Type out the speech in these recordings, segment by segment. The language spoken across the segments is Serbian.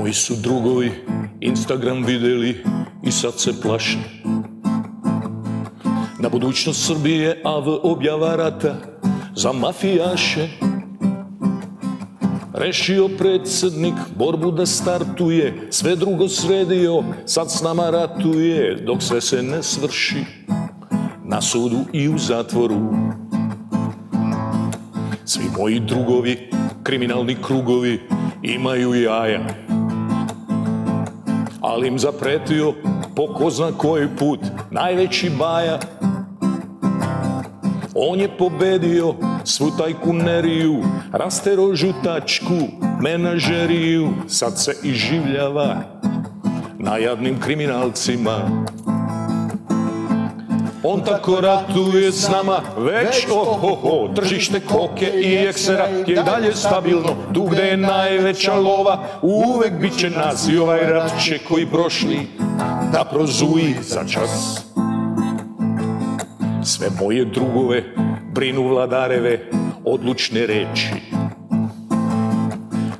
Moji su drugovi Instagram videli i sad se plaše. Na budućnost Srbije AV objava rata za mafijaše. Rešio predsjednik borbu da startuje, sve drugo sredio, sad s nama ratuje, dok sve se ne svrši, na sudu i u zatvoru. Svi moji drugovi, kriminalni krugovi, imaju jaja, ali im zapretio po ko zna koji put najveći baja. On je pobedio svu tajkuneriju, rastero žutačku menažeriju, sad se iživljava na jadnim kriminalcima. On tako ratuje s nama već ohoho, tržište koke i eksera je dalje stabilno, tu gde je najveća lova uvek bit će nas i ovaj rat će koji prošli da prozuji za čas. Sve moje drugove brinu vladareve odlučne reči.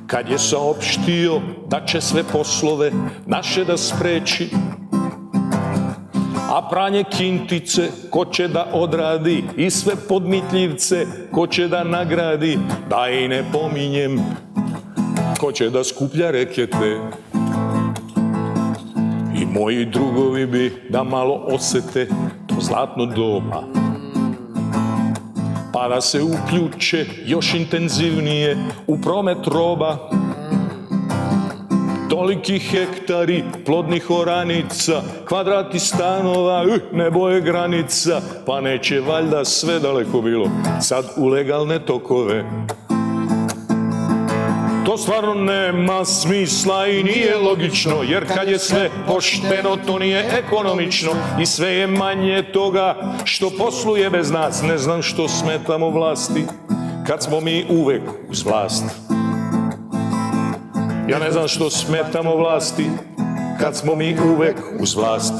Kad je saopštio da će sve poslove naše da spreči, a pranje kintice ko će da odradi i sve podmitljivce ko će da nagradi, da i ne pominjem ko će da skuplja rekete. I moji drugovi bi da malo osete to zlatno doba, pa da se uključe još intenzivnije u promet roba. Toliki hektari plodnih oranica, kvadrati stanova, ne boje granica, pa neće valjda sve daleko bilo sad u legalne tokove. To stvarno nema smisla i nije logično, jer kad je sve pošteno to nije ekonomično i sve je manje toga što posluje bez nas. Ne znam što smetamo vlasti kad smo mi uvek uz vlast. Ja ne znam što smetamo vlasti kad smo mi uvek uz vlast.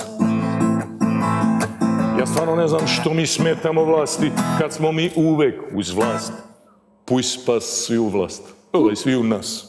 Ja stvarno ne znam što mi smetamo vlasti kad smo mi uvek uz vlast. Puj spas svi u vlast, svi u nas.